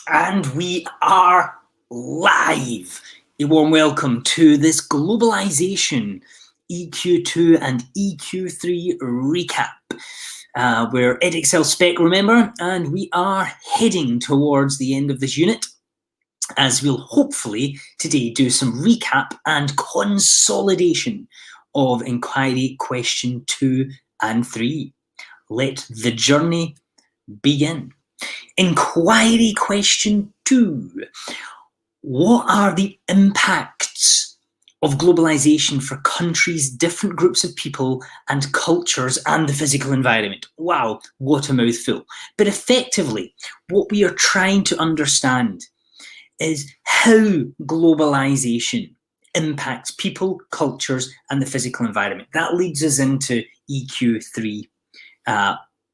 And we are live. A warm welcome to this Globalisation EQ2 and EQ3 recap. We're EDEXCEL spec, remember, and we are heading towards the end of this unit, as we'll hopefully today do some recap and consolidation of inquiry question 2 and 3. Let the journey begin. Inquiry question 2. What are the impacts of globalization for countries, different groups of people and cultures and the physical environment? Wow, what a mouthful. But effectively, what we are trying to understand is how globalization impacts people, cultures and the physical environment. That leads us into EQ3,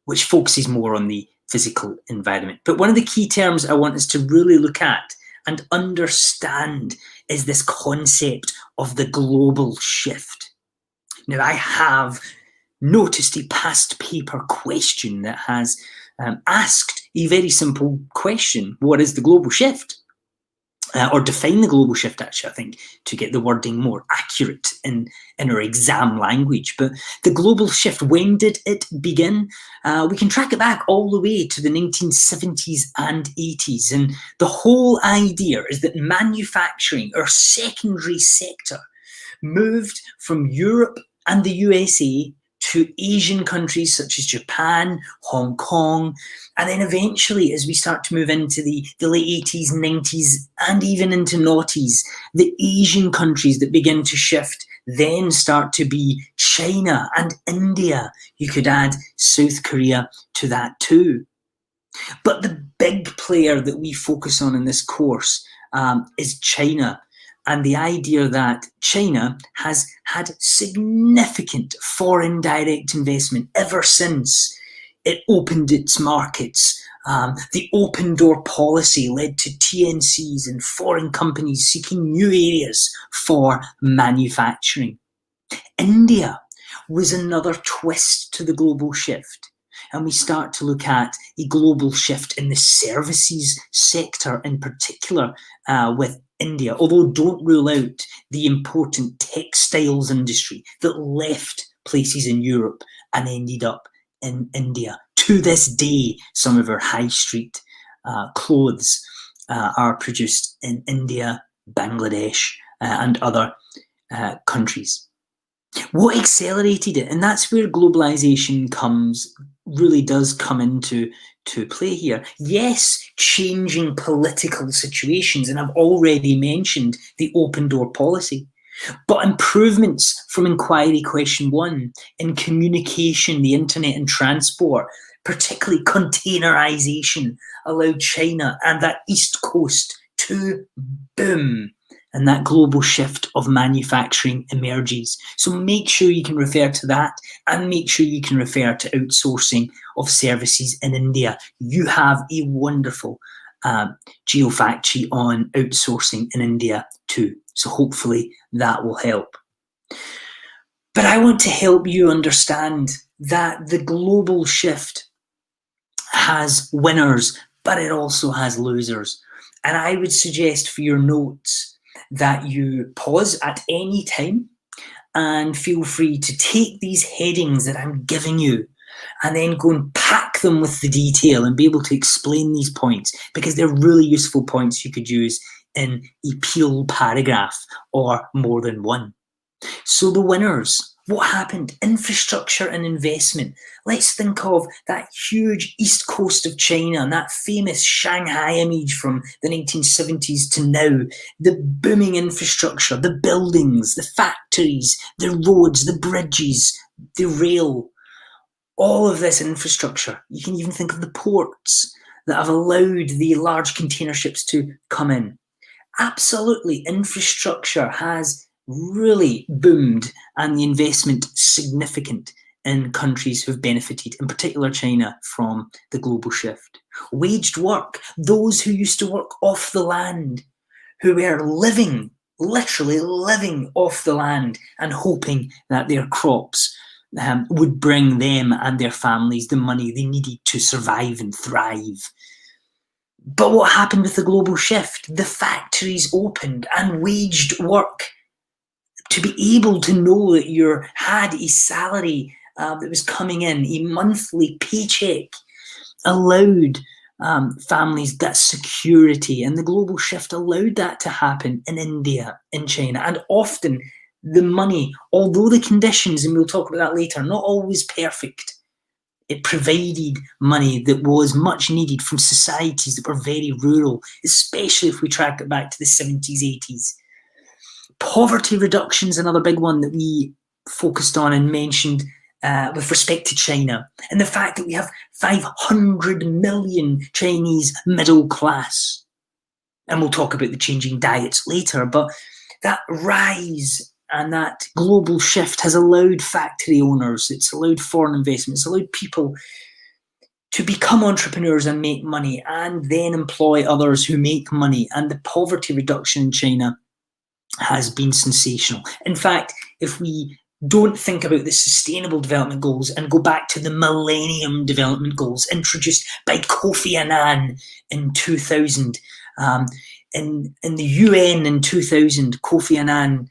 which focuses more on the physical environment. But one of the key terms I want us to really look at and understand is this concept of the global shift. Now, I have noticed a past paper question that has asked a very simple question: what is the global shift? Or define the global shift, actually, I think, to get the wording more accurate in our exam language. But the global shift, when did it begin? We can track it back all the way to the 1970s and 80s. And the whole idea is that manufacturing, our secondary sector, moved from Europe and the USA to Asian countries such as Japan, Hong Kong, and then eventually, as we start to move into the late 80s, 90s, and even into noughties, the Asian countries that begin to shift then start to be China and India. You could add South Korea to that too. But the big player that we focus on in this course is China. And the idea that China has had significant foreign direct investment ever since it opened its markets. The open door policy led to TNCs and foreign companies seeking new areas for manufacturing. India was another twist to the global shift. And we start to look at a global shift in the services sector in particular with India, although don't rule out the important textiles industry that left places in Europe and ended up in India. To this day, some of our high street clothes are produced in India, Bangladesh, and other countries. What accelerated it? And that's where globalization really does come into play here. Yes, changing political situations, and I've already mentioned the open door policy, but improvements from inquiry question 1 in communication, the internet and transport, particularly containerization, allowed China and that East Coast to boom. And that global shift of manufacturing emerges. So make sure you can refer to that, and make sure you can refer to outsourcing of services in India. You have a wonderful geofactory on outsourcing in India too. So hopefully that will help. But I want to help you understand that the global shift has winners, but it also has losers. And I would suggest for your notes that you pause at any time and feel free to take these headings that I'm giving you and then go and pack them with the detail and be able to explain these points, because they're really useful points you could use in a peel paragraph or more than one. So the winners. What happened? Infrastructure and investment. Let's think of that huge east coast of China and that famous Shanghai image from the 1970s to now. The booming infrastructure, the buildings, the factories, the roads, the bridges, the rail. All of this infrastructure. You can even think of the ports that have allowed the large container ships to come in. Absolutely, infrastructure has really boomed, and the investment significant in countries who've benefited, in particular China, from the global shift. Waged work, those who used to work off the land, who were literally living off the land and hoping that their crops would bring them and their families the money they needed to survive and thrive. But what happened with the global shift? The factories opened and waged work. To be able to know that you had a salary that was coming in, a monthly paycheck, allowed families that security, and the global shift allowed that to happen in India, in China, and often the money, although the conditions, and we'll talk about that later, not always perfect, it provided money that was much needed from societies that were very rural, especially if we track it back to the 70s, 80s. Poverty reduction is another big one that we focused on and mentioned with respect to China, and the fact that we have 500 million Chinese middle class. And we'll talk about the changing diets later, but that rise and that global shift has allowed factory owners, it's allowed foreign investment, it's allowed people to become entrepreneurs and make money, and then employ others who make money. And the poverty reduction in China has been sensational. In fact, if we don't think about the Sustainable Development Goals and go back to the Millennium Development Goals introduced by Kofi Annan in 2000, in the UN in 2000, Kofi Annan,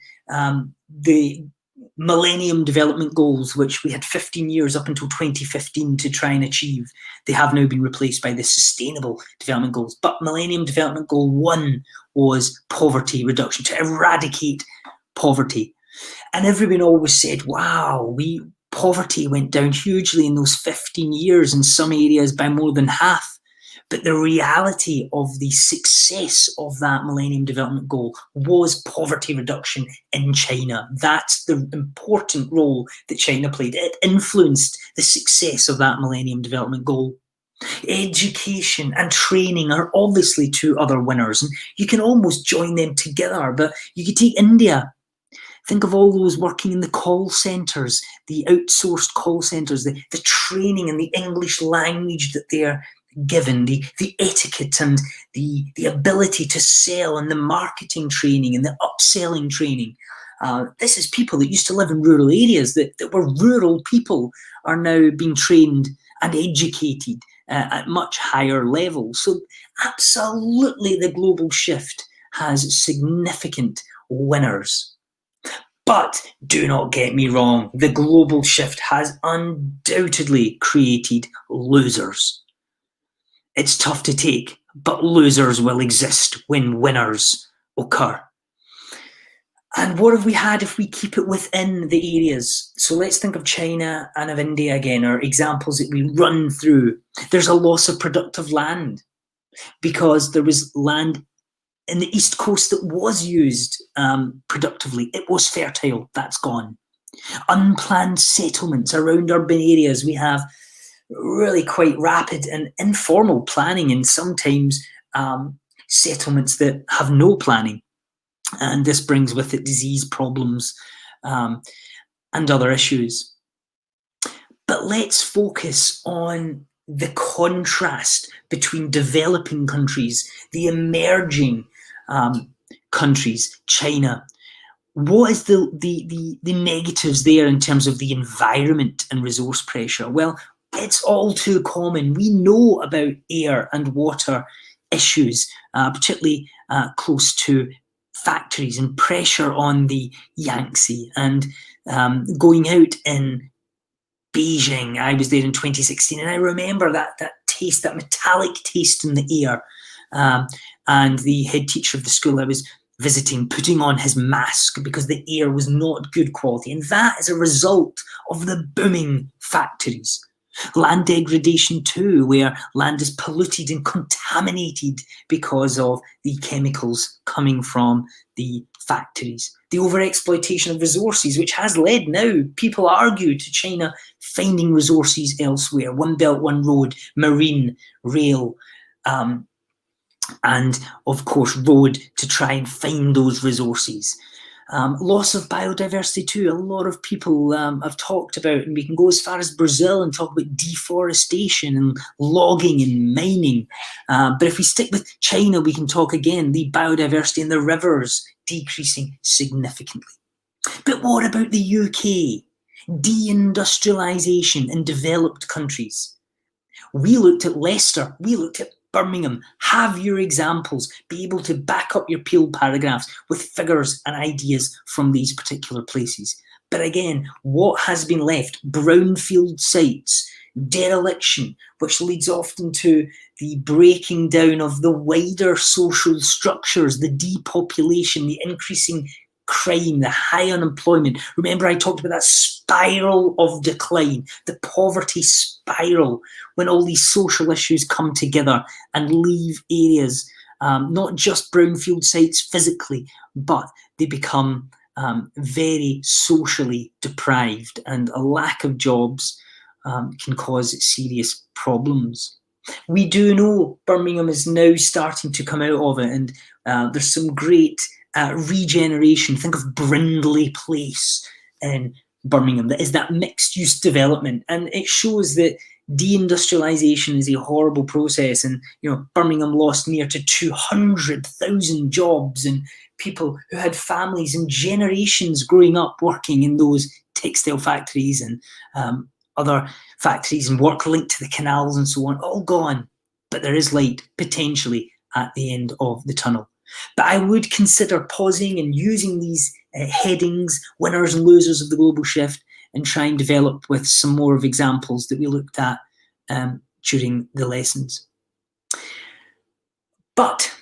the Millennium Development Goals, which we had 15 years up until 2015 to try and achieve, they have now been replaced by the Sustainable Development Goals. But Millennium Development Goal 1 was poverty reduction, to eradicate poverty. And everyone always said, wow, poverty went down hugely in those 15 years, in some areas by more than half. But the reality of the success of that Millennium Development Goal was poverty reduction in China. That's the important role that China played. It influenced the success of that Millennium Development Goal. Education and training are obviously two other winners, and you can almost join them together. But you could take India. Think of all those working in the call centres, the outsourced call centres, the training in the English language that they're given, the etiquette and the ability to sell, and the marketing training and the upselling training. This is people that used to live in rural areas, that were rural people, are now being trained and educated at much higher levels. So absolutely the global shift has significant winners. But do not get me wrong, the global shift has undoubtedly created losers. It's tough to take, but losers will exist when winners occur. And what have we had if we keep it within the areas? So let's think of China and of India again, or examples that we run through. There's a loss of productive land because there was land in the East Coast that was used productively. It was fertile, that's gone. Unplanned settlements around urban areas. We have really quite rapid and informal planning, and sometimes settlements that have no planning. And this brings with it disease problems and other issues. But let's focus on the contrast between developing countries, the emerging countries, China. What is the negatives there in terms of the environment and resource pressure? Well, it's all too common. We know about air and water issues, particularly close to factories, and pressure on the Yangtze, and going out in Beijing. I was there in 2016, and I remember that taste, that metallic taste in the air. And the head teacher of the school I was visiting putting on his mask because the air was not good quality. And that is a result of the booming factories. Land degradation too, where land is polluted and contaminated because of the chemicals coming from the factories. The overexploitation of resources, which has led now, people argue, to China finding resources elsewhere. One Belt, One Road, marine, rail, and of course road to try and find those resources. Loss of biodiversity too. A lot of people have talked about, and we can go as far as Brazil and talk about deforestation and logging and mining. But if we stick with China, we can talk again, the biodiversity in the rivers decreasing significantly. But what about the UK? Deindustrialization in developed countries. We looked at Leicester, we looked at Birmingham, have your examples, be able to back up your Peel paragraphs with figures and ideas from these particular places. But again, what has been left? Brownfield sites, dereliction, which leads often to the breaking down of the wider social structures, the depopulation, the increasing crime, the high unemployment. Remember, I talked about that spiral of decline, the poverty spiral, when all these social issues come together and leave areas, not just brownfield sites physically, but they become very socially deprived, and a lack of jobs can cause serious problems. We do know Birmingham is now starting to come out of it, and there's some great regeneration. Think of Brindley Place in Birmingham. That is that mixed-use development, and it shows that deindustrialization is a horrible process. And Birmingham lost near to 200,000 jobs, and people who had families and generations growing up working in those textile factories and other factories and work linked to the canals and so on, all gone. But there is light potentially at the end of the tunnel. But I would consider pausing and using these headings, winners and losers of the global shift, and try and develop with some more of examples that we looked at during the lessons. But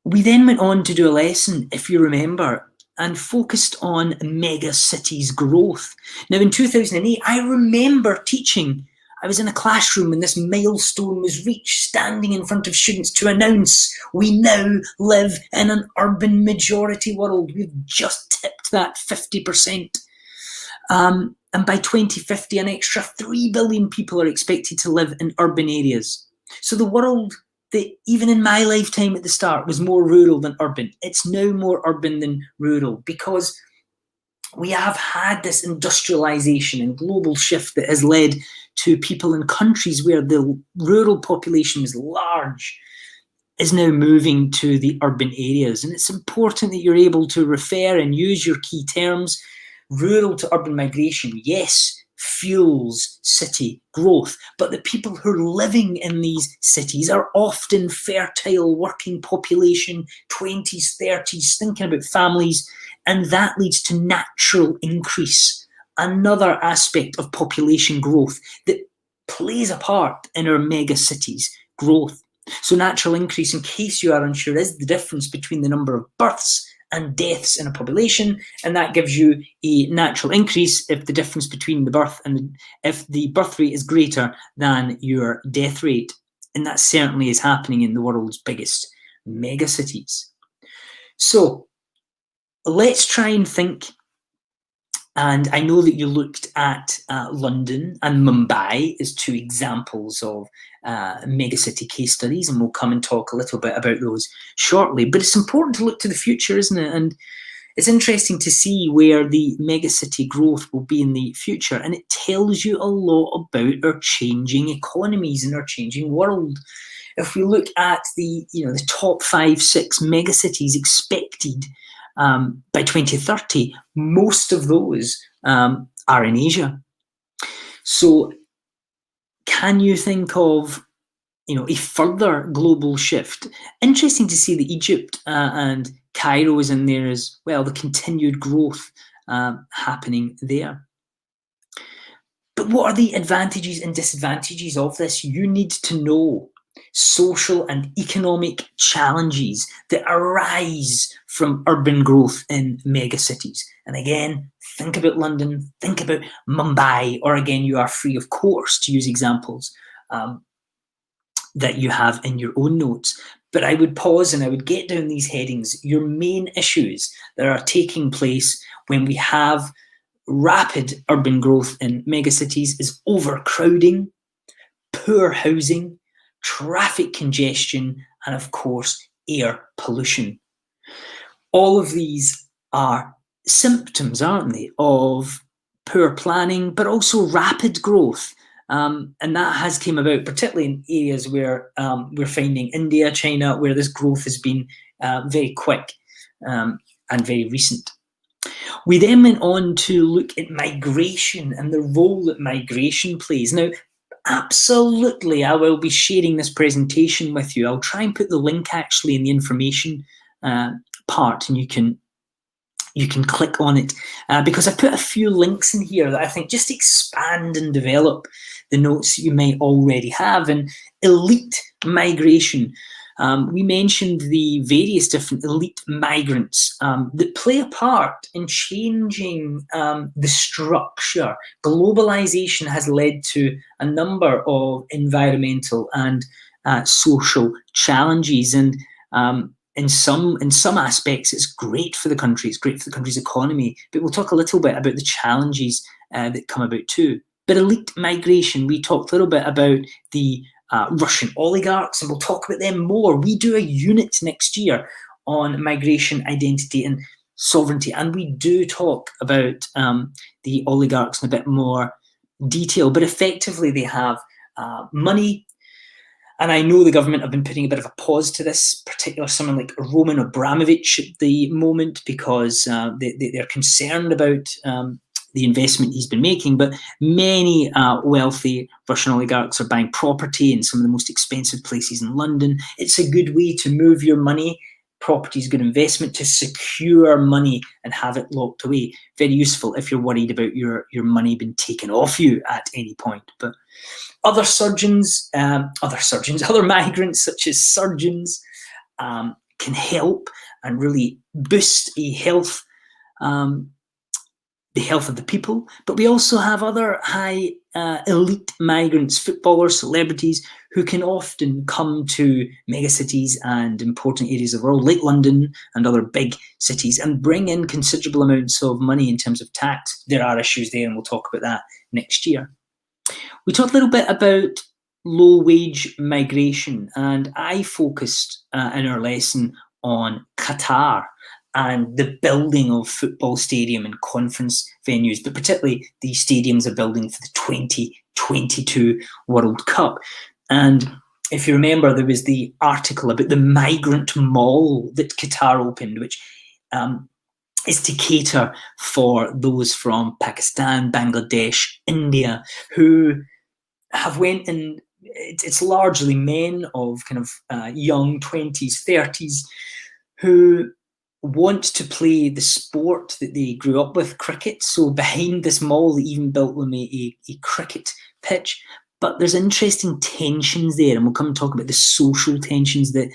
we then went on to do a lesson, if you remember, and focused on mega cities growth. Now, in 2008, I remember teaching. I was in a classroom and this milestone was reached, standing in front of students to announce we now live in an urban majority world. We've just tipped that 50%. And by 2050, an extra 3 billion people are expected to live in urban areas. So the world that even in my lifetime at the start was more rural than urban, it's now more urban than rural, because we have had this industrialization and global shift that has led to people in countries where the rural population was large is now moving to the urban areas. And it's important that you're able to refer and use your key terms. Rural to urban migration, yes, fuels city growth, but the people who are living in these cities are often fertile working population, 20s, 30s, thinking about families, and that leads to natural increase, another aspect of population growth that plays a part in our mega cities growth. So natural increase, in case you are unsure, is the difference between the number of births and deaths in a population, and that gives you a natural increase if the difference between the birth and if the birth rate is greater than your death rate. And that certainly is happening in the world's biggest megacities. So let's try and think, and I know that you looked at London and Mumbai as two examples of megacity case studies, and we'll come and talk a little bit about those shortly. But it's important to look to the future, isn't it? And it's interesting to see where the megacity growth will be in the future, and it tells you a lot about our changing economies and our changing world. If we look at the top 5-6 megacities expected by 2030, most of those are in Asia. So can you think of a further global shift? Interesting to see that Egypt and Cairo is in there as well, the continued growth happening there. But what are the advantages and disadvantages of this? You need to know social and economic challenges that arise from urban growth in megacities. And again, think about London, think about Mumbai, or again, you are free, of course, to use examples that you have in your own notes. But I would pause and I would get down these headings, your main issues that are taking place when we have rapid urban growth in megacities is overcrowding, poor housing, traffic congestion, and of course, air pollution. All of these are symptoms, aren't they, of poor planning, but also rapid growth. And that has came about particularly in areas where we're finding India, China, where this growth has been very quick and very recent. We then went on to look at migration and the role that migration plays. Now, absolutely, I will be sharing this presentation with you. I'll try and put the link actually in the information part, and you can click on it, because I've put a few links in here that I think just expand and develop the notes that you may already have. And elite migration, we mentioned the various different elite migrants that play a part in changing the structure. Globalization has led to a number of environmental and social challenges, and in some aspects, it's great for the country. It's great for the country's economy. But we'll talk a little bit about the challenges that come about too. But elite migration, we talked a little bit about the Russian oligarchs, and we'll talk about them more. We do a unit next year on migration, identity, and sovereignty, and we do talk about the oligarchs in a bit more detail. But effectively, they have money. And I know the government have been putting a bit of a pause to this, particularly someone like Roman Abramovich at the moment, because they're concerned about the investment he's been making. But many wealthy Russian oligarchs are buying property in some of the most expensive places in London. It's a good way to move your money. Property is good investment to secure money and have it locked away. Very useful if you're worried about your money being taken off you at any point. But other migrants such as surgeons can help and really boost the health of the people. But we also have other high elite migrants, footballers, celebrities, who can often come to megacities and important areas of the world, like London and other big cities, and bring in considerable amounts of money in terms of tax. There are issues there, and we'll talk about that next year. We talked a little bit about low-wage migration, and I focused in our lesson on Qatar and the building of football stadium and conference venues, but particularly the stadiums are building for the 2022 World Cup. And if you remember, there was the article about the migrant mall that Qatar opened, which is to cater for those from Pakistan, Bangladesh, India, who have went, and it's largely men of kind of young 20s, 30s, who want to play the sport that they grew up with, cricket. So behind this mall, they even built them a cricket pitch. But there's interesting tensions there, and we'll come and talk about the social tensions that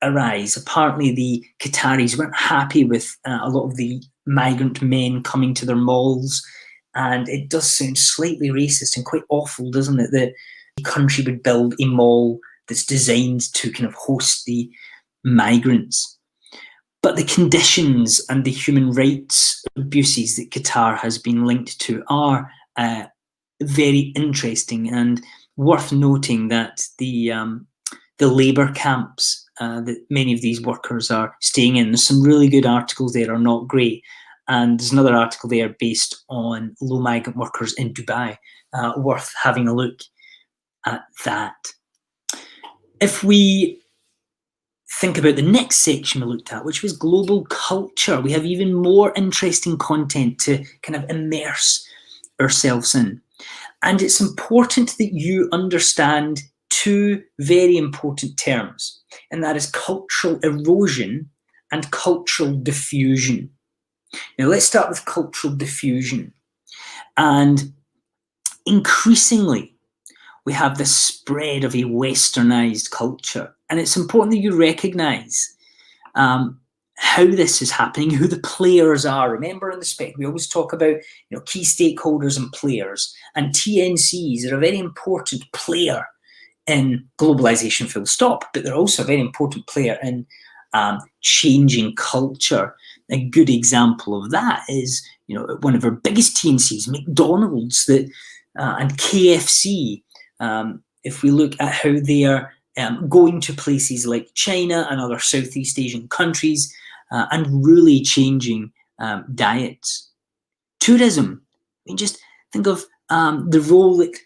arise. Apparently, the Qataris weren't happy with a lot of the migrant men coming to their malls, and it does sound slightly racist and quite awful, doesn't it, that the country would build a mall that's designed to kind of host the migrants. But the conditions and the human rights abuses that Qatar has been linked to are very interesting, and worth noting that the labour camps that many of these workers are staying in, there's some really good articles there, are not great. And there's another article there based on low migrant workers in Dubai, worth having a look at that. If we think about the next section we looked at, which was global culture, we have even more interesting content to kind of immerse ourselves in. And it's important that you understand two very important terms, and that is cultural erosion and cultural diffusion. Now, let's start with cultural diffusion. And increasingly, we have this spread of a westernized culture. And it's important that you recognize how this is happening, who the players are. Remember in the spec, we always talk about key stakeholders and players. And TNCs are a very important player in globalization, full stop. But they're also a very important player in changing culture. A good example of that is, one of our biggest TNCs, McDonald's, and KFC. If we look at how they are going to places like China and other Southeast Asian countries and really changing diets. Tourism. I mean, just think of the role that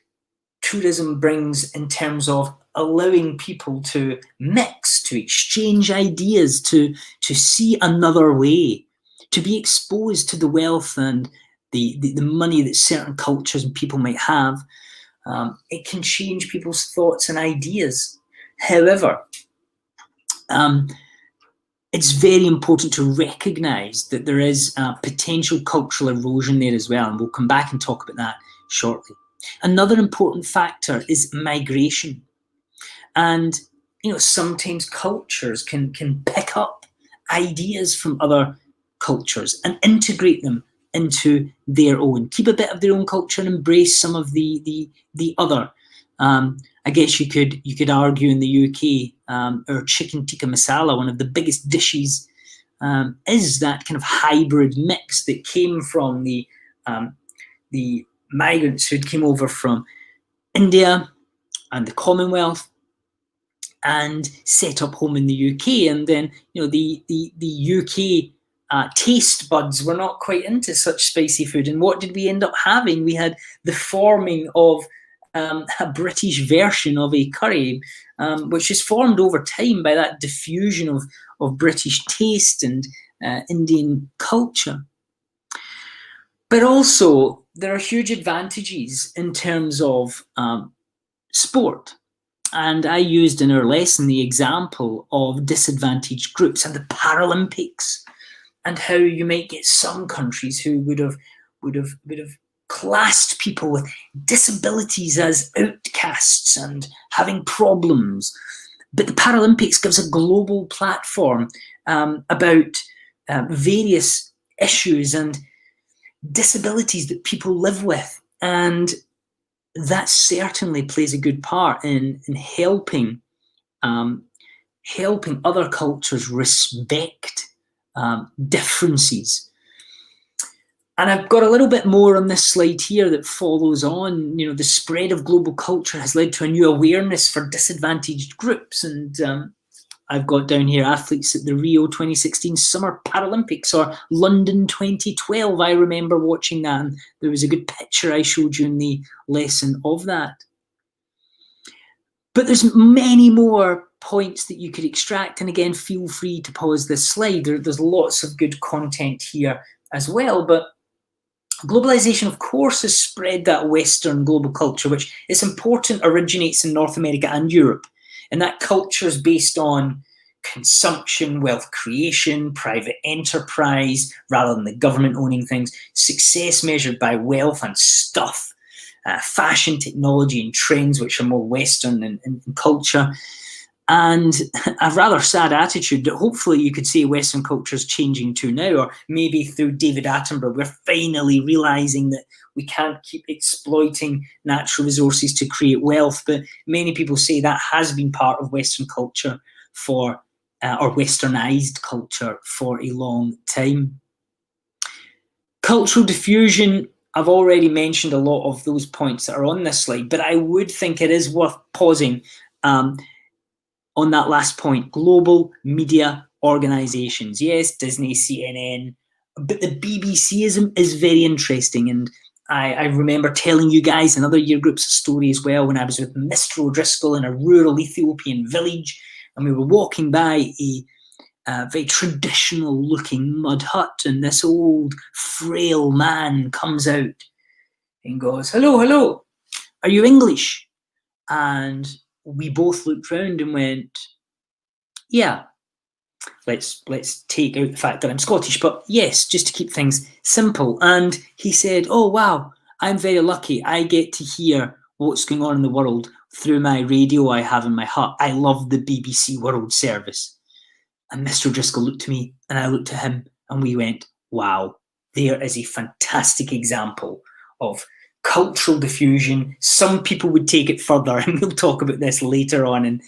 tourism brings in terms of allowing people to mix, to exchange ideas, to see another way, to be exposed to the wealth and the money that certain cultures and people might have. It can change people's thoughts and ideas. However, it's very important to recognise that there is potential cultural erosion there as well, and we'll come back and talk about that shortly. Another important factor is migration. And sometimes cultures can pick up ideas from other cultures and integrate them into their own. Keep a bit of their own culture and embrace some of the other. I guess you could argue in the UK, our chicken tikka masala, one of the biggest dishes, is that kind of hybrid mix that came from the migrants who came over from India and the Commonwealth and set up home in the UK. And then the UK taste buds were not quite into such spicy food. And what did we end up having? We had the forming of a British version of a curry, which is formed over time by that diffusion of British taste and Indian culture. But also, there are huge advantages in terms of sport. And I used in our lesson the example of disadvantaged groups and the Paralympics, and how you might get some countries who would have classed people with disabilities as outcasts and having problems. But the Paralympics gives a global platform about various issues and disabilities that people live with. And that certainly plays a good part in helping other cultures respect differences. And I've got a little bit more on this slide here that follows on. The spread of global culture has led to a new awareness for disadvantaged groups. And I've got down here athletes at the Rio 2016 Summer Paralympics or London 2012. I remember watching that, and there was a good picture I showed you in the lesson of that. But there's many more points that you could extract. And again, feel free to pause this slide. There's lots of good content here as well. But globalization, of course, has spread that Western global culture, which is important, originates in North America and Europe. And that culture is based on consumption, wealth creation, private enterprise, rather than the government owning things, success measured by wealth and stuff, fashion, technology, and trends, which are more Western in culture. And a rather sad attitude that hopefully you could say Western culture is changing to now, or maybe through David Attenborough, we're finally realizing that we can't keep exploiting natural resources to create wealth. But many people say that has been part of Western culture or Westernized culture for a long time. Cultural diffusion, I've already mentioned a lot of those points that are on this slide, but I would think it is worth pausing on that last point. Global media organizations. Yes, Disney, CNN, but the BBC is very interesting. And I remember telling you guys in other year groups a story as well when I was with Mr. O'Driscoll in a rural Ethiopian village, and we were walking by a very traditional looking mud hut, and this old frail man comes out and goes, "Hello, hello, are you English?" And we both looked round and went, "Yeah, let's take out the fact that I'm Scottish, but yes, just to keep things simple." And he said, "Oh wow, I'm very lucky. I get to hear what's going on in the world through my radio I have in my hut. I love the BBC World Service." And Mr. Driscoll looked at me and I looked at him, and we went, wow, there is a fantastic example of cultural diffusion. Some people would take it further, and we'll talk about this later on in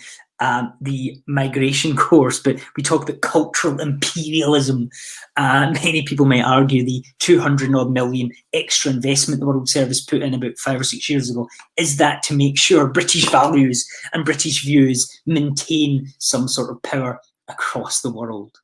the migration course, but we talk about cultural imperialism. Many people might argue the 200 odd million extra investment the World Service put in about 5 or 6 years ago, is that to make sure British values and British views maintain some sort of power across the world.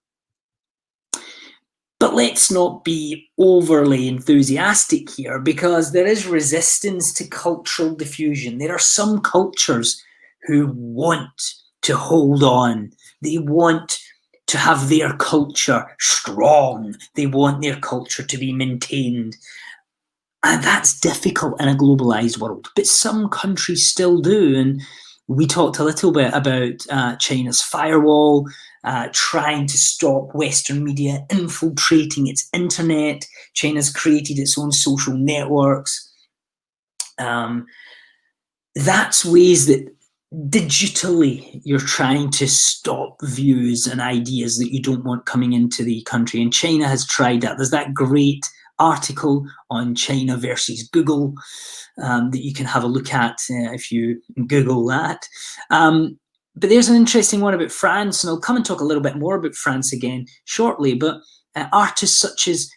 But let's not be overly enthusiastic here, because there is resistance to cultural diffusion. There are some cultures who want to hold on. They want to have their culture strong. They want their culture to be maintained. And that's difficult in a globalized world, but some countries still do. And we talked a little bit about China's firewall, trying to stop Western media infiltrating its internet. China's created its own social networks. That's ways that digitally you're trying to stop views and ideas that you don't want coming into the country. And China has tried that. There's that great article on China versus Google that you can have a look at if you Google that. But there's an interesting one about France, and I'll come and talk a little bit more about France again shortly. But artists such as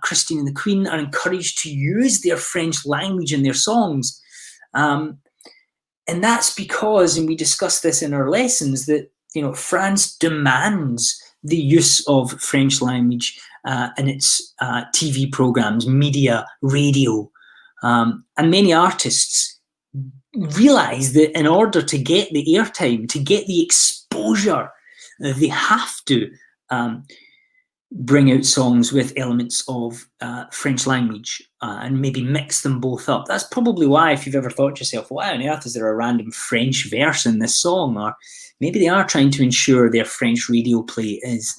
Christine and the Queen are encouraged to use their French language in their songs. And that's because, and we discussed this in our lessons, that France demands the use of French language in its TV programs, media, radio. And many artists realize that in order to get the airtime, to get the exposure, they have to bring out songs with elements of French language and maybe mix them both up. That's probably why, if you've ever thought to yourself, why on earth is there a random French verse in this song? Or maybe they are trying to ensure their French radio play is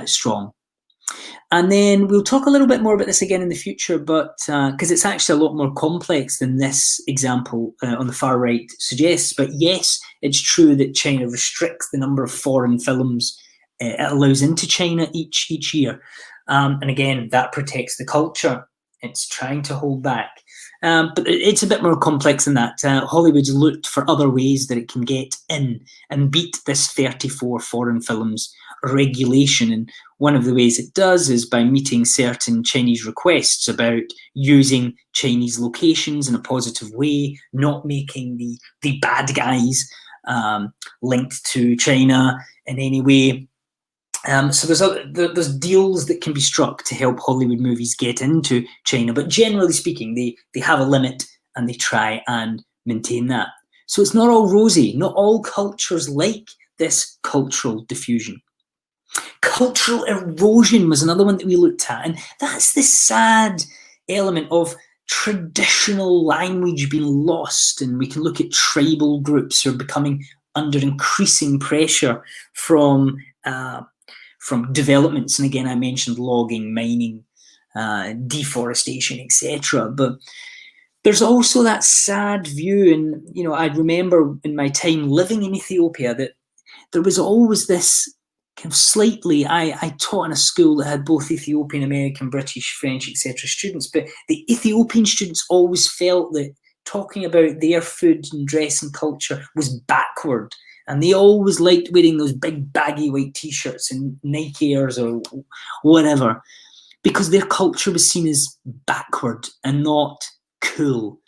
strong. And then we'll talk a little bit more about this again in the future, but because it's actually a lot more complex than this example on the far right suggests. But yes, it's true that China restricts the number of foreign films it allows into China each year. And again, that protects the culture. It's trying to hold back. But it's a bit more complex than that. Hollywood's looked for other ways that it can get in and beat this 34 foreign films regulation. And one of the ways it does is by meeting certain Chinese requests about using Chinese locations in a positive way, not making the bad guys linked to China in any way. So there's deals that can be struck to help Hollywood movies get into China, but generally speaking, they have a limit and they try and maintain that. So it's not all rosy. Not all cultures like this cultural diffusion. Cultural erosion was another one that we looked at, and that's the sad element of traditional language being lost. And we can look at tribal groups who are becoming under increasing pressure from developments. And again, I mentioned logging, mining, deforestation, etc. But there's also that sad view, and I remember in my time living in Ethiopia that there was always this kind of slightly, I taught in a school that had both Ethiopian, American, British, French, etc. students, but the Ethiopian students always felt that talking about their food and dress and culture was backward. And they always liked wearing those big baggy white t-shirts and Nike Airs or whatever, because their culture was seen as backward and not cool.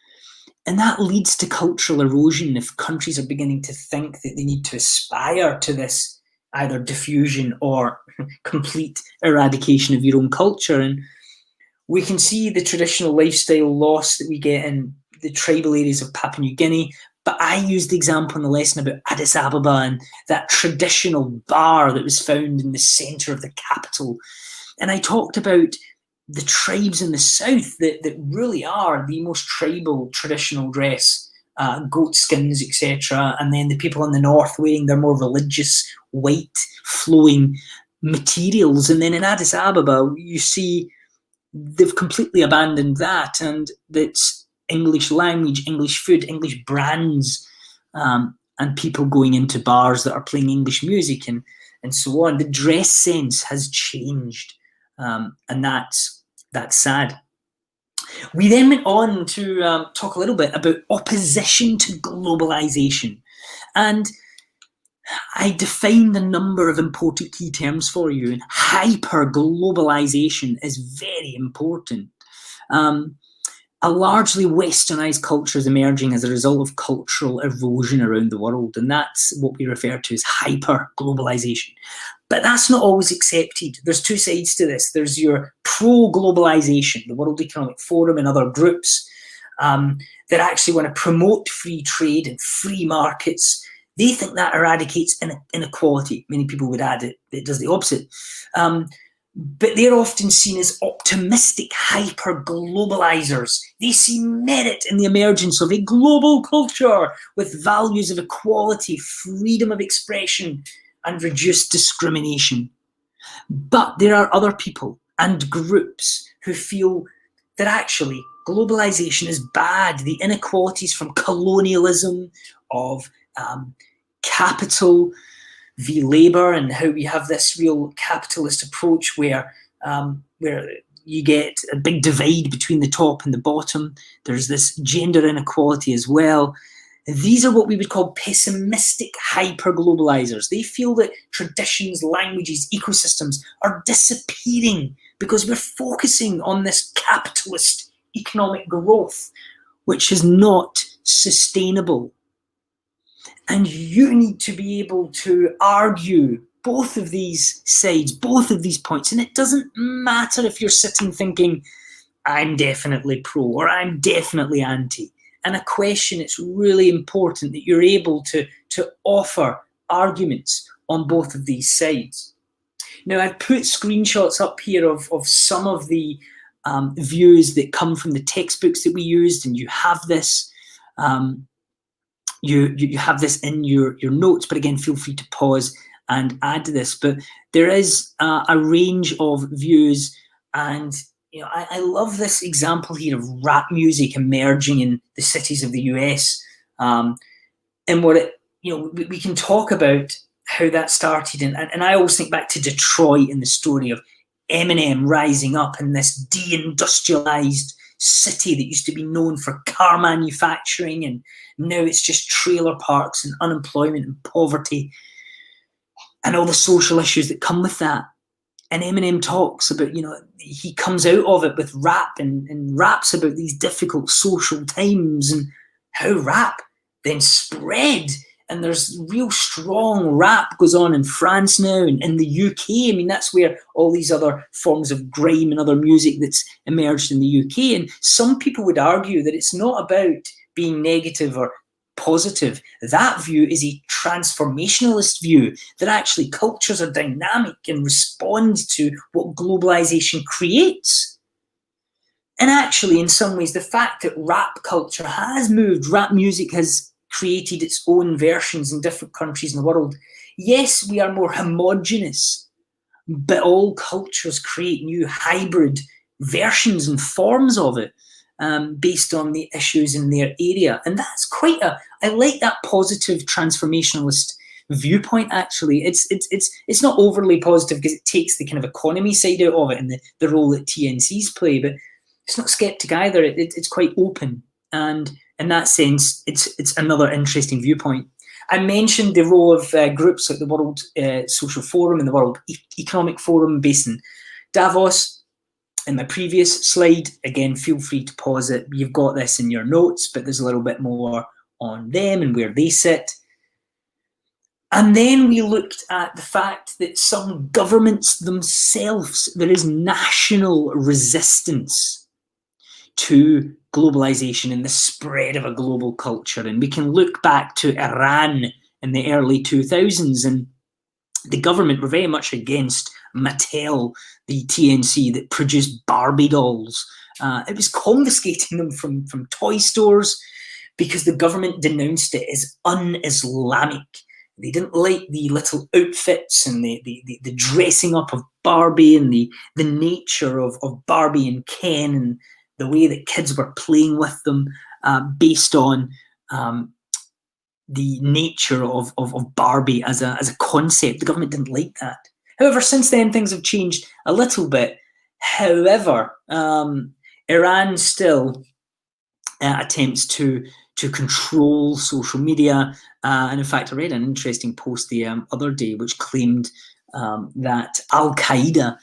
And that leads to cultural erosion if countries are beginning to think that they need to aspire to this either diffusion or complete eradication of your own culture. And we can see the traditional lifestyle loss that we get in the tribal areas of Papua New Guinea. But I used the example in the lesson about Addis Ababa and that traditional bar that was found in the centre of the capital. And I talked about the tribes in the south that really are the most tribal traditional dress, goat skins, etc. And then the people in the north wearing their more religious, white, flowing materials. And then in Addis Ababa, you see they've completely abandoned that, and that's English language, English food, English brands, and people going into bars that are playing English music and so on. The dress sense has changed, and that's sad. We then went on to talk a little bit about opposition to globalization. And I defined a number of important key terms for you, and hyper-globalization is very important. A largely westernized culture is emerging as a result of cultural erosion around the world, and that's what we refer to as hyper-globalization. But that's not always accepted. There's two sides to this. There's your pro-globalization, the World Economic Forum and other groups that actually want to promote free trade and free markets. They think that eradicates inequality. Many people would add it does the opposite. but they're often seen as optimistic hyper-globalizers. They see merit in the emergence of a global culture with values of equality, freedom of expression, and reduced discrimination. But there are other people and groups who feel that actually globalization is bad. The inequalities from colonialism, of capital v labour, and how we have this real capitalist approach where you get a big divide between the top and the bottom. There's this gender inequality as well. These are what we would call pessimistic hyper-globalizers. They feel that traditions, languages, ecosystems are disappearing because we're focusing on this capitalist economic growth, which is not sustainable. And you need to be able to argue both of these sides, both of these points. And it doesn't matter if you're sitting thinking, I'm definitely pro or I'm definitely anti. And a question, it's really important that you're able to offer arguments on both of these sides. Now, I've put screenshots up here of some of the views that come from the textbooks that we used, and you have this you have this in your notes, but again, feel free to pause and add to this. But there is a range of views, and I love this example here of rap music emerging in the cities of the US, and what it, we can talk about how that started, and I always think back to Detroit and the story of Eminem rising up in this deindustrialized city that used to be known for car manufacturing, and now it's just trailer parks and unemployment and poverty and all the social issues that come with that. And Eminem talks about, he comes out of it with rap and raps about these difficult social times and how rap then spread. And there's real strong rap goes on in France now and in the UK. I mean, that's where all these other forms of grime and other music that's emerged in the UK. And some people would argue that it's not about being negative or positive. That view is a transformationalist view, that actually cultures are dynamic and respond to what globalization creates. And actually, in some ways, the fact that rap culture has moved, rap music has created its own versions in different countries in the world. Yes, we are more homogenous, but all cultures create new hybrid versions and forms of it based on the issues in their area. And that's I like that positive transformationalist viewpoint, actually. It's not overly positive because it takes the kind of economy side out of it and the role that TNCs play, but it's not skeptic either. It's quite open. And in that sense, it's another interesting viewpoint. I mentioned the role of groups like the World Social Forum and the World Economic Forum based in Davos in my previous slide. Again, feel free to pause it. You've got this in your notes, but there's a little bit more on them and where they sit. And then we looked at the fact that some governments themselves, there is national resistance to globalization and the spread of a global culture. And we can look back to Iran in the early 2000s, and the government were very much against Mattel, the TNC that produced Barbie dolls. It was confiscating them from toy stores because the government denounced it as un-Islamic. They didn't like the little outfits and the dressing up of Barbie and the nature of Barbie and Ken and the way that kids were playing with them based on the nature of Barbie as a concept. The government didn't like that. However, since then, things have changed a little bit. However, Iran still attempts to control social media. And in fact, I read an interesting post the other day which claimed that Al-Qaeda,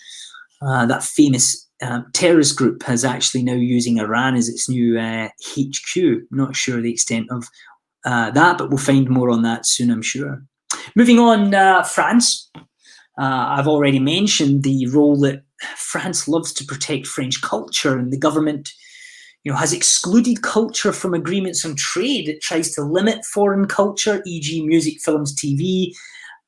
that famous terrorist group, is actually now using Iran as its new HQ. I'm not sure the extent of that, but we'll find more on that soon, I'm sure. Moving on, France. I've already mentioned the role that France loves to protect French culture, and the government has excluded culture from agreements on trade. It tries to limit foreign culture, e.g. music, films, TV,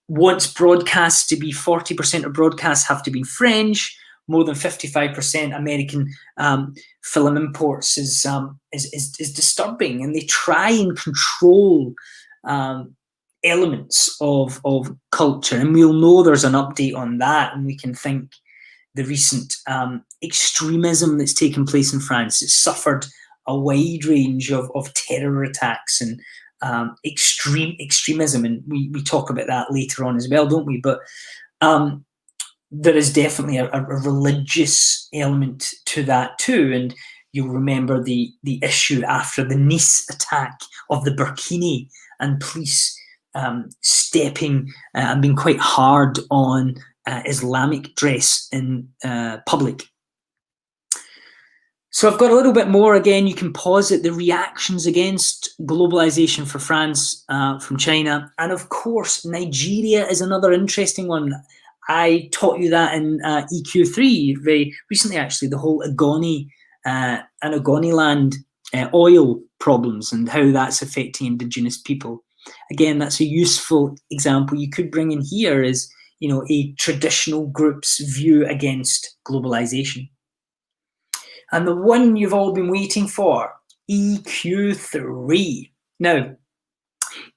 wants broadcasts to be 40% of broadcasts have to be in French, more than 55% American film imports is disturbing, and they try and control elements of culture. And we'll know there's an update on that, and we can think the recent extremism that's taken place in France. It's suffered a wide range of terror attacks and extremism, and we talk about that later on as well, don't we? But there is definitely a religious element to that too, and you'll remember the issue after the Nice attack of the burkini and police stepping and being quite hard on Islamic dress in public. So I've got a little bit more. Again, you can pause it. The reactions against globalization for France from China. And of course, Nigeria is another interesting one. I taught you that in EQ3 very recently, actually, the whole Ogoni and Ogoniland oil problems and how that's affecting indigenous people. Again, that's a useful example you could bring in here is, you know, a traditional group's view against globalization. And the one you've all been waiting for, EQ3. Now,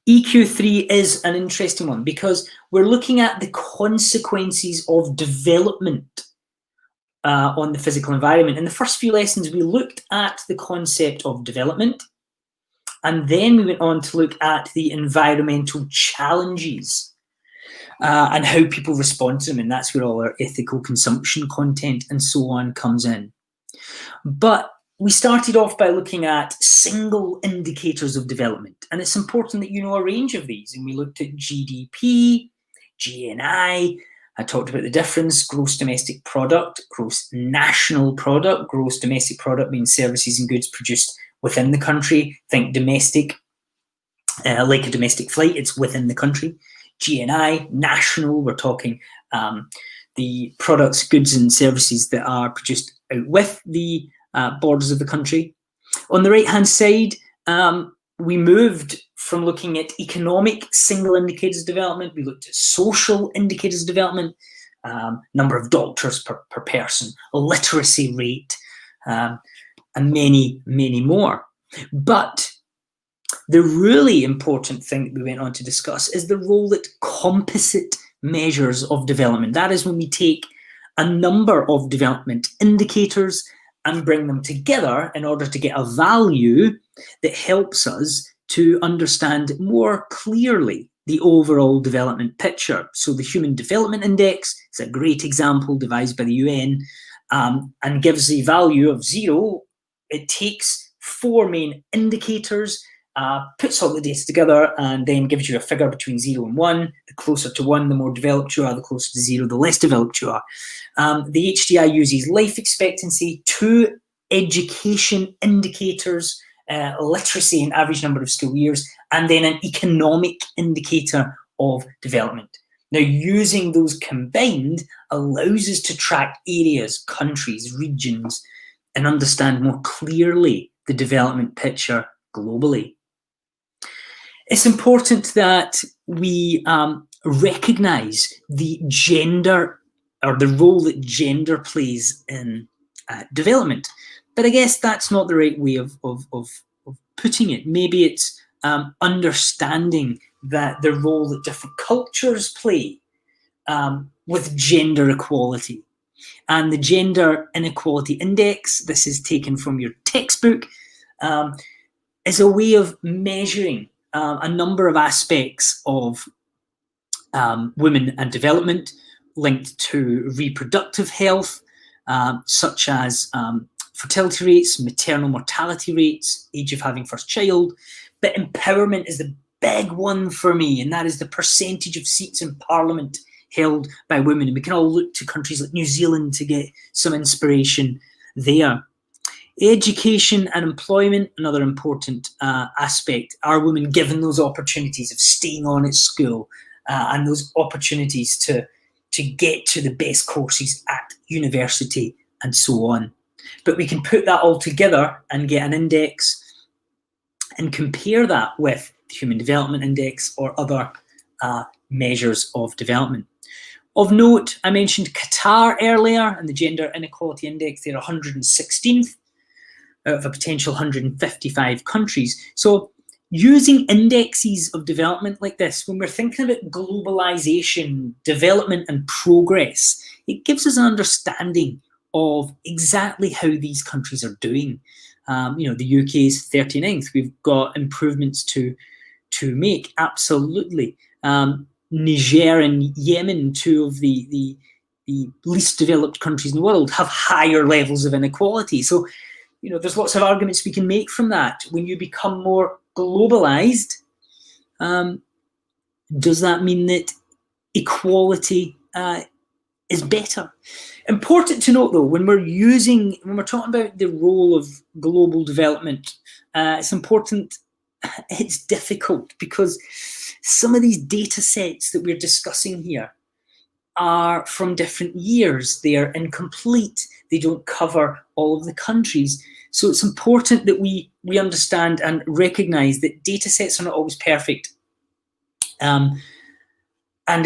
EQ3 is an interesting one because we're looking at the consequences of development on the physical environment. In the first few lessons, we looked at the concept of development, and then we went on to look at the environmental challenges and how people respond to them, and that's where all our ethical consumption content and so on comes in. But we started off by looking at single indicators of development, and it's important that you know a range of these. And we looked at GDP, GNI. I talked about the difference: gross domestic product, gross national product. Gross domestic product means services and goods produced within the country. Think domestic, like a domestic flight, it's within the country. GNI, national, we're talking the products, goods and services that are produced out with the borders of the country. On the right-hand side, we moved from looking at economic single indicators of development. We looked at social indicators of development, number of doctors per person, literacy rate, and many, many more. But the really important thing that we went on to discuss is the role that composite measures of development. That is when we take a number of development indicators and bring them together in order to get a value that helps us to understand more clearly the overall development picture. So the Human Development Index is a great example devised by the UN and gives the value of 0. It takes 4 main indicators, puts all the data together, and then gives you a figure between 0 and 1. The closer to 1, the more developed you are. The closer to 0, the less developed you are. The HDI uses life expectancy, 2 education indicators, literacy and average number of school years, and then an economic indicator of development. Now, using those combined allows us to track areas, countries, regions, and understand more clearly the development picture globally. It's important that we recognize the gender or the role that gender plays in development. But I guess that's not the right way of putting it. Maybe it's understanding that the role that different cultures play with gender equality. And the Gender Inequality Index, this is taken from your textbook, is a way of measuring a number of aspects of women and development linked to reproductive health, such as fertility rates, maternal mortality rates, age of having first child. But empowerment is the big one for me, and that is the percentage of seats in Parliament held by women. And we can all look to countries like New Zealand to get some inspiration there. Education and employment, another important aspect. Are women given those opportunities of staying on at school and those opportunities to get to the best courses at university and so on? But we can put that all together and get an index and compare that with the Human Development Index or other measures of development. Of note, I mentioned Qatar earlier, and the Gender Inequality Index, they're 116th out of a potential 155 countries. So using indexes of development like this, when we're thinking about globalization, development and progress, it gives us an understanding of exactly how these countries are doing. The UK is 39th. We've got improvements to make, absolutely. Niger and Yemen, two of the least developed countries in the world, have higher levels of inequality. So, there's lots of arguments we can make from that. When you become more globalized, does that mean that equality is better? Important to note, though, when we're talking about the role of global development, it's important. It's difficult because some of these data sets that we're discussing here are from different years. They are incomplete. They don't cover all of the countries. So it's important that we understand and recognize that data sets are not always perfect. And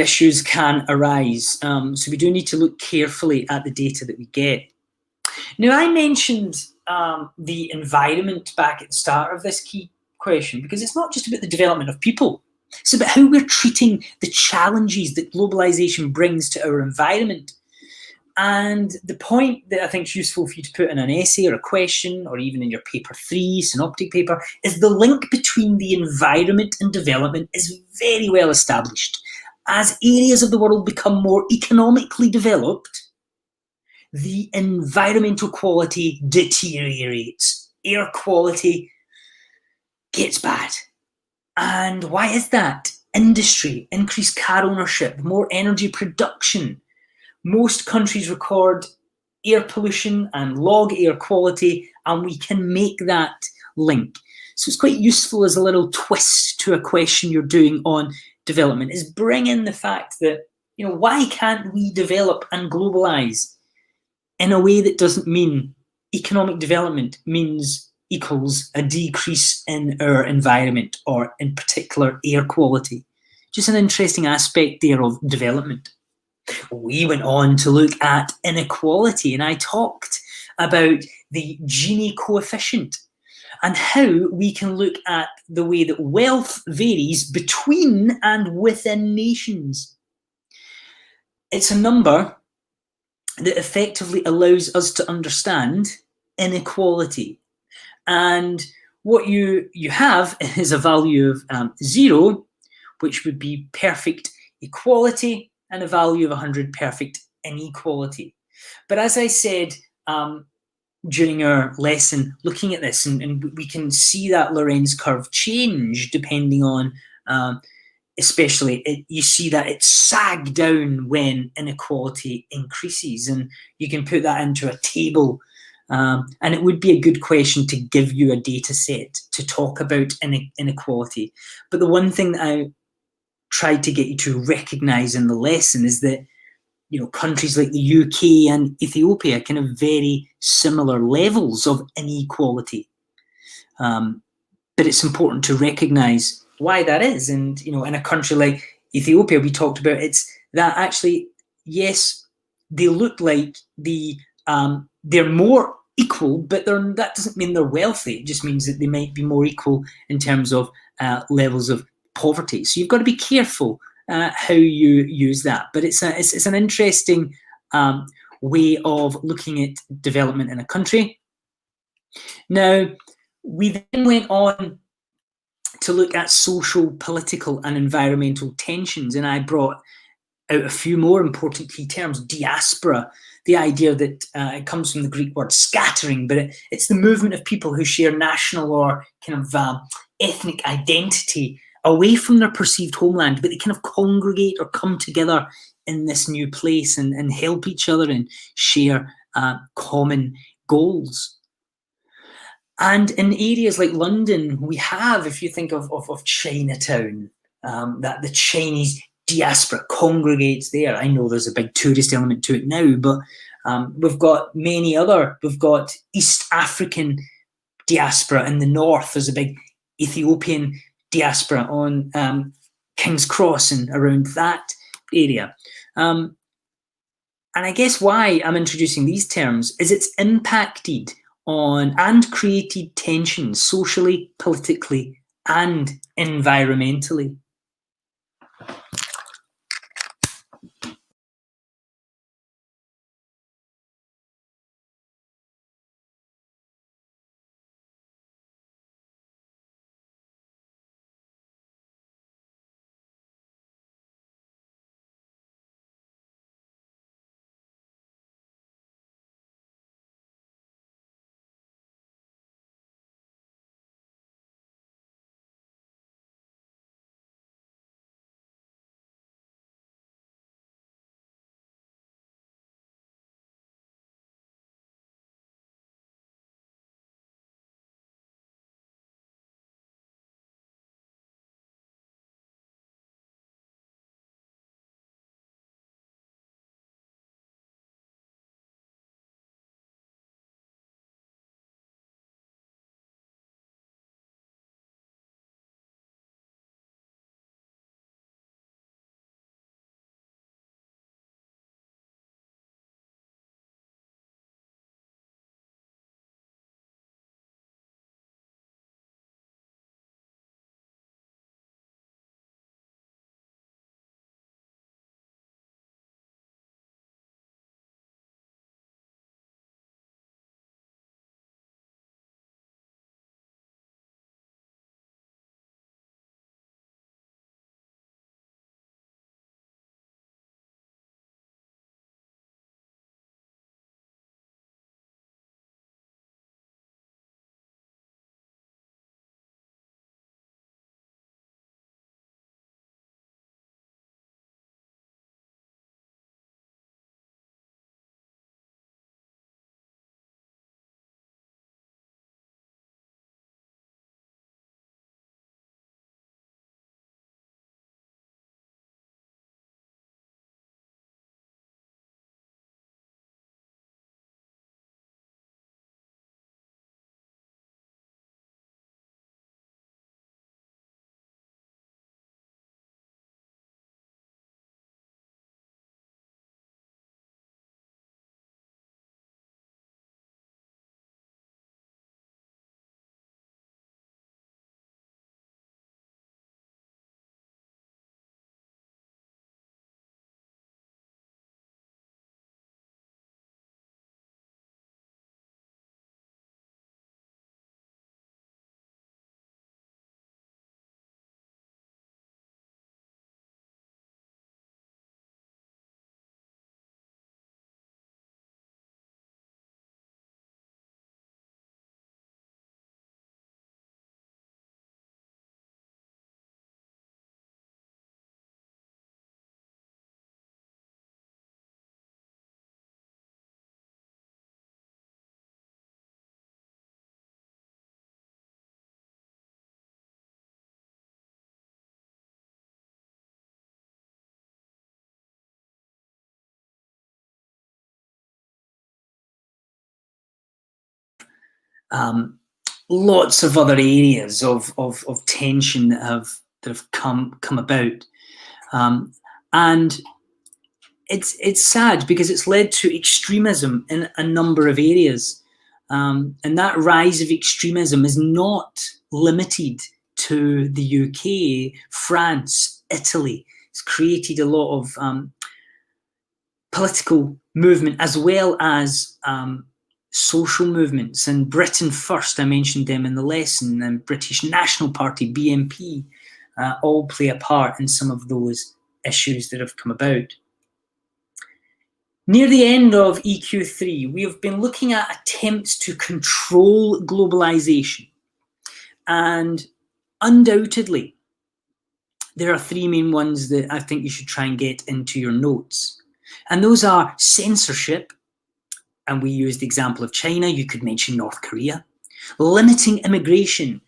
issues can arise. So we do need to look carefully at the data that we get. Now, I mentioned the environment back at the start of this key question, because it's not just about the development of people. It's about how we're treating the challenges that globalization brings to our environment. And the point that I think is useful for you to put in an essay or a question, or even in your paper 3, synoptic paper, is the link between the environment and development is very well established. As areas of the world become more economically developed, the environmental quality deteriorates. Air quality gets bad. And why is that? Industry, increased car ownership, more energy production. Most countries record air pollution and log air quality, and we can make that link. So it's quite useful as a little twist to a question you're doing on development, is bring in the fact that, why can't we develop and globalize in a way that doesn't mean economic development equals a decrease in our environment, or in particular air quality. Just an interesting aspect there of development. We went on to look at inequality, and I talked about the Gini coefficient and how we can look at the way that wealth varies between and within nations. It's a number that effectively allows us to understand inequality. And what you have is a value of 0, which would be perfect equality, and a value of 100, perfect inequality. But as I said during our lesson, looking at this, and we can see that Lorenz curve change depending on, especially, you see that it sagged down when inequality increases, and you can put that into a table. And it would be a good question to give you a data set to talk about inequality. But the one thing that I tried to get you to recognize in the lesson is that, countries like the UK and Ethiopia can have very similar levels of inequality. But it's important to recognize why that is. And, in a country like Ethiopia, we talked about, it's that actually, yes, they look like they're more equal, but that doesn't mean they're wealthy. It just means that they might be more equal in terms of levels of poverty. So you've got to be careful how you use that. But it's an interesting way of looking at development in a country. Now, we then went on to look at social, political, and environmental tensions, and I brought out a few more important key terms. Diaspora, the idea that it comes from the Greek word scattering, but it's the movement of people who share national or kind of ethnic identity away from their perceived homeland, but they kind of congregate or come together in this new place and help each other and share common goals. And in areas like London, we have, if you think of Chinatown, that the Chinese diaspora congregates there. I know there's a big tourist element to it now, but we've got East African diaspora in the north. There's a big Ethiopian diaspora on King's Cross and around that area. And I guess why I'm introducing these terms is it's impacted on and created tensions socially, politically, and environmentally. Lots of other areas of tension that have come about, and it's sad because it's led to extremism in a number of areas, and that rise of extremism is not limited to the UK, France, Italy. It's created a lot of political movement as well as social movements. And Britain First, I mentioned them in the lesson, and British National Party, BNP, all play a part in some of those issues that have come about. Near the end of EQ3, we have been looking at attempts to control globalization. And undoubtedly, there are three main ones that I think you should try and get into your notes. And those are censorship, and we used the example of China. You could mention North Korea. Limiting immigration,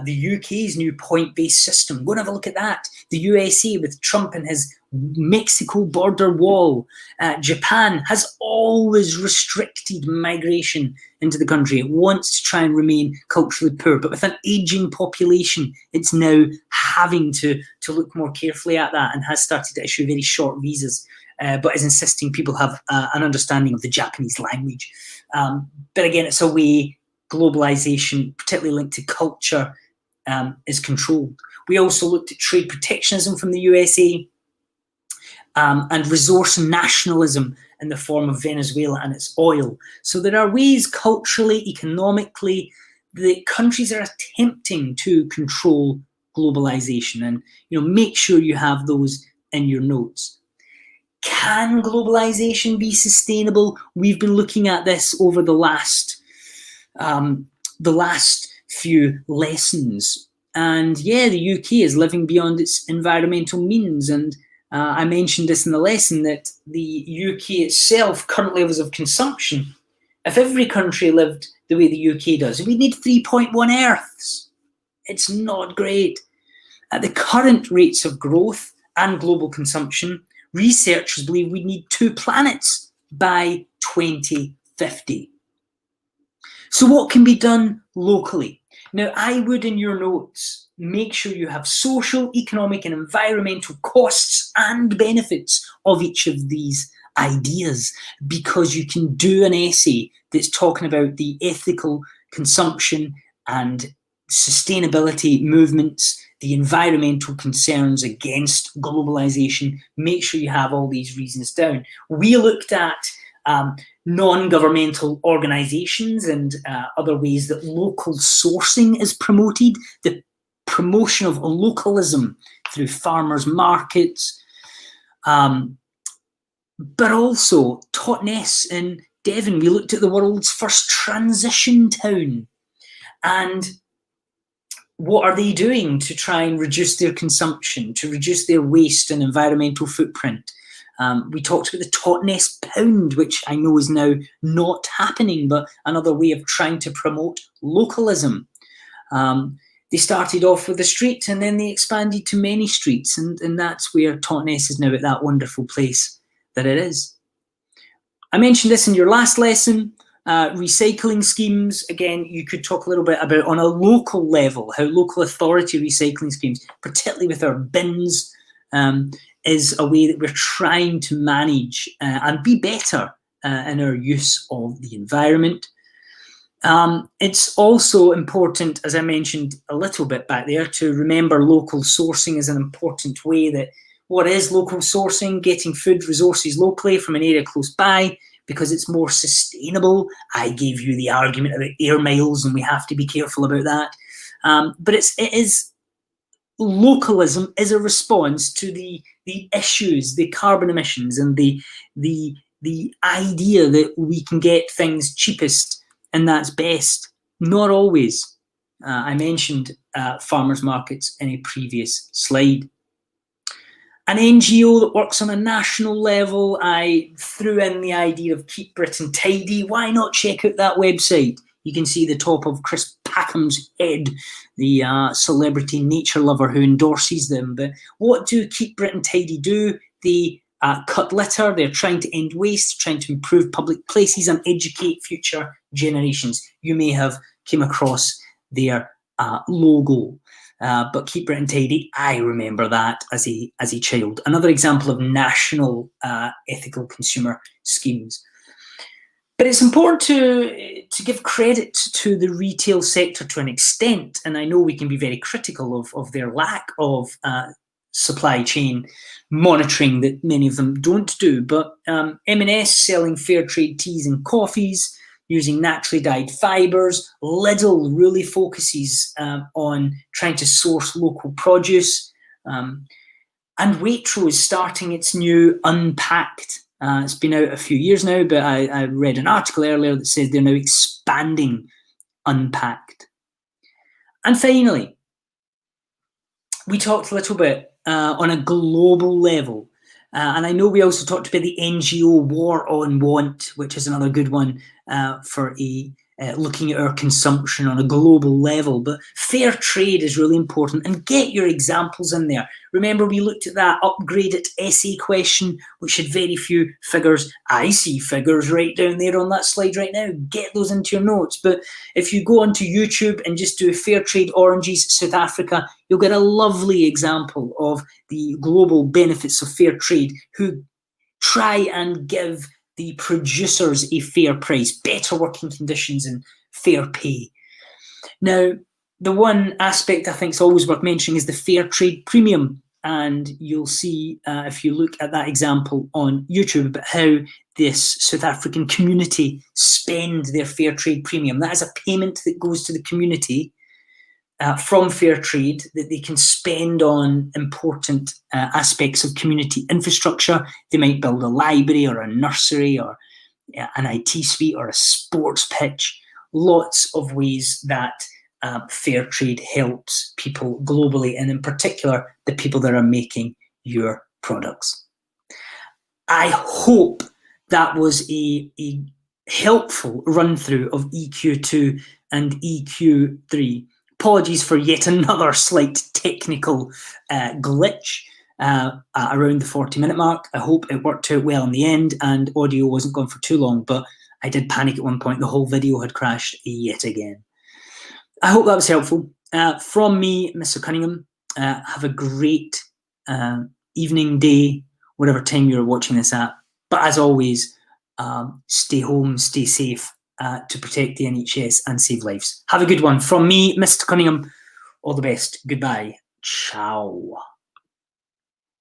The UK's new point-based system, go and have a look at that. The USA with Trump and his Mexico border wall. Japan has always restricted migration into the country. It wants to try and remain culturally poor, but with an aging population, it's now having to look more carefully at that and has started to issue very short visas, but is insisting people have an understanding of the Japanese language. But again, it's a way globalization, particularly linked to culture, is controlled. We also looked at trade protectionism from the USA, and resource nationalism in the form of Venezuela and its oil. So there are ways culturally, economically, that countries are attempting to control globalization, and make sure you have those in your notes. Can globalization be sustainable? We've been looking at this over the last few lessons. And yeah, the UK is living beyond its environmental means. And I mentioned this in the lesson that the UK itself, current levels of consumption, if every country lived the way the UK does, we need 3.1 Earths. It's not great. At the current rates of growth and global consumption, researchers believe we need 2 planets by 2050. So what can be done locally? Now, I would, in your notes, make sure you have social, economic, and environmental costs and benefits of each of these ideas, because you can do an essay that's talking about the ethical consumption and sustainability movements, the environmental concerns against globalization. Make sure you have all these reasons down. We looked at non-governmental organizations and other ways that local sourcing is promoted, the promotion of localism through farmers' markets, but also Totnes in Devon. We looked at the world's first transition town, and what are they doing to try and reduce their consumption, to reduce their waste and environmental footprint? We talked about the Totnes pound, which I know is now not happening, but another way of trying to promote localism. They started off with a street and then they expanded to many streets, and that's where Totnes is now at that wonderful place that it is. I mentioned this in your last lesson. Recycling schemes, again, you could talk a little bit about on a local level, how local authority recycling schemes, particularly with our bins, is a way that we're trying to manage and be better in our use of the environment. It's also important, as I mentioned a little bit back there, to remember local sourcing is an important way. That what is local sourcing? Getting food resources locally from an area close by, because it's more sustainable. I gave you the argument about air miles, and we have to be careful about that. But it is localism is a response to the issues, the carbon emissions, and the idea that we can get things cheapest and that's best. Not always. I mentioned farmers markets in a previous slide. An NGO that works on a national level, I threw in the idea of Keep Britain Tidy. Why not check out that website? You can see the top of Chris Packham's head, the celebrity nature lover who endorses them. But what do Keep Britain Tidy do? They cut litter, they're trying to end waste, trying to improve public places and educate future generations. You may have came across their logo. But Keep Britain Tidy, I remember that as a child. Another example of national ethical consumer schemes. But it's important to give credit to the retail sector to an extent, and I know we can be very critical of their lack of supply chain monitoring that many of them don't do. But M&S selling fair trade teas and coffees, using naturally dyed fibres. Lidl really focuses on trying to source local produce. And Waitrose is starting its new Unpacked. It's been out a few years now, but I read an article earlier that says they're now expanding Unpacked. And finally, we talked a little bit on a global level. And I know we also talked about the NGO War on Want, which is another good one for a looking at our consumption on a global level. But fair trade is really important, and get your examples in there. Remember, we looked at that upgraded essay question, which had very few figures. I see figures right down there on that slide right now. Get those into your notes. But if you go onto YouTube and just do fair trade oranges, South Africa, you'll get a lovely example of the global benefits of fair trade, who try and give the producers a fair price, better working conditions and fair pay. Now, the one aspect I think is always worth mentioning is the fair trade premium. And you'll see, if you look at that example on YouTube, about how this South African community spend their fair trade premium. That is a payment that goes to the community from fair trade that they can spend on important aspects of community infrastructure. They might build a library or a nursery or an IT suite or a sports pitch. Lots of ways that fair trade helps people globally, and in particular, the people that are making your products. I hope that was a helpful run through of EQ2 and EQ3. Apologies for yet another slight technical glitch around the 40-minute mark. I hope it worked out well in the end and audio wasn't gone for too long, but I did panic at one point. The whole video had crashed yet again. I hope that was helpful. From me, Mr. Cunningham, have a great evening, day, whatever time you're watching this at. But as always, stay home, stay safe, to protect the NHS and save lives. Have a good one. From me, Mr. Cunningham, all the best. Goodbye. Ciao.